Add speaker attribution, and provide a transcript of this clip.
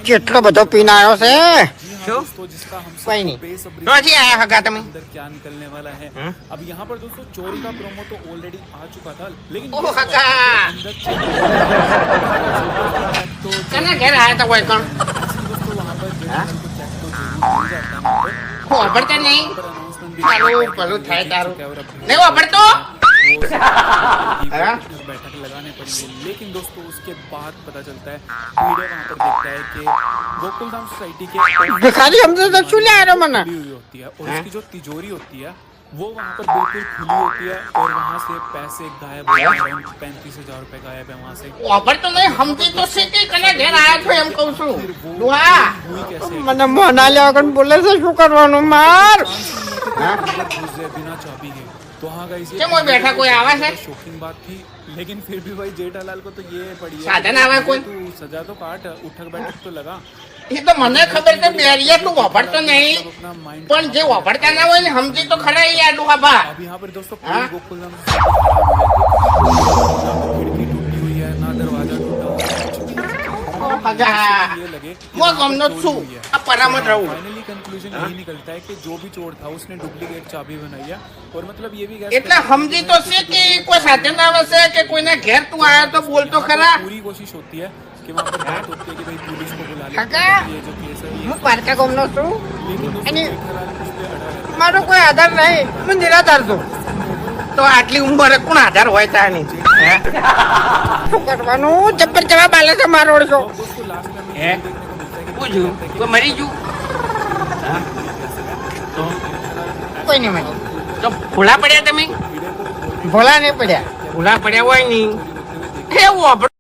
Speaker 1: કેટલો બધો પીને આવ્યો છે
Speaker 2: શું
Speaker 1: કઈ નહીં
Speaker 2: ક્યાંથી આયા હગા તમે
Speaker 3: क्या निकलने वाला है अब यहाँ पर दोस्तों चोरी का प्रोमो तो ऑलरेडी आ चुका था लेकिन
Speaker 2: ઓહ હગા
Speaker 3: तो
Speaker 2: કના ઘેર આયા તા કોઈ કોણ
Speaker 3: दोस्तों वहाँ पर चेक तो जरूर जाता है
Speaker 2: વાપરતા નહીં
Speaker 3: अनाउंसमेंट भी
Speaker 2: તારું ભલું થાય તારું
Speaker 3: और अब
Speaker 2: નહીં વાપરતો
Speaker 3: बैठक लगाने पड़ी है लेकिन दोस्तों उसके बाद पता चलता है मीडिया वहाँ पर देखता है कि गोकुलधाम सोसाइटी के
Speaker 1: ભિખારી સમજો તો શું લે આવ્યો મને
Speaker 3: खुली हुई होती है और उसकी जो तिजोरी होती है वो वहाँ पर बिल्कुल खुली होती है और वहाँ से पैसे गायब हो गए 35,000 रुपए गायब है वहाँ से
Speaker 2: વાપરતો નહીં સમજી તો છે કે કના ઘેર આયા છો એમ કહું છું ડોહા
Speaker 3: हुई कैसे
Speaker 1: મને મોના લેવા વગર બોલે છે શું કરવાનું માર
Speaker 3: घुस गए बिना चाबी के तो हाँ गाइस
Speaker 2: કેમ ઓય બેઠા કોઈ આવે છે
Speaker 3: शॉकिंग बात थी लेकिन फिर भी भाई जेठालाल को तो ये पड़ी है
Speaker 2: साधन आवे कोई?
Speaker 3: तू सजा तो काट उठक बैठक तो लगा
Speaker 2: એ તો મને ખબર છે બેરિયા તું વાપરતો નહીં
Speaker 3: अपना माइंड
Speaker 2: પણ જે વાપરતા ના હોય ને સમજી તો ખરા યાર ડોહા બા
Speaker 3: अब यहाँ पर दोस्तों
Speaker 2: हाँ?
Speaker 3: पूरी गोकुलधाम खिड़की टूटी हुई है ना दरवाजा टूटा हुआ है
Speaker 2: હગા
Speaker 3: ये लगे
Speaker 2: હું ગમનો છું આ પરામત રહું
Speaker 3: फाइनली कंक्लूजन यही निकलता है कि जो भी चोर था उसने डुप्लीकेट चाबी बनाई है और मतलब ये भी guess
Speaker 2: એટલે સમજી તો છે કે કોઈ સાથે ના આવે છે કે કોઈના ઘેર તું આયો તો બોલતો ખરા
Speaker 3: पूरी कोशिश होती है कि वहाँ पर बात होती है कि भाई पुलिस को बुला ले
Speaker 2: हका?
Speaker 3: ये जो केस है ये
Speaker 1: હું પારકા ગામનો છું
Speaker 3: लेकिन दोस्तों
Speaker 1: અને
Speaker 3: जेठालाल उस पे अड़ा रहता
Speaker 1: મારો કોઈ આધાર નહીં હું નિરાધાર છું
Speaker 2: તો આટલી ઉંમરે કોણ આધાર હોય તાની
Speaker 1: શું કરવાનું જબ્બર જવાબ આલે છે મારો છો
Speaker 3: है दोस्तों लास्ट में
Speaker 2: હે પૂછ્યું કોઈ મરી ગયું
Speaker 1: કોઈ નહીં મને
Speaker 2: તો ભૂલા પડ્યા તમે
Speaker 1: ભોલા નહીં પડ્યા
Speaker 2: ભૂલા પડ્યા હોય નહીં એવું વાપર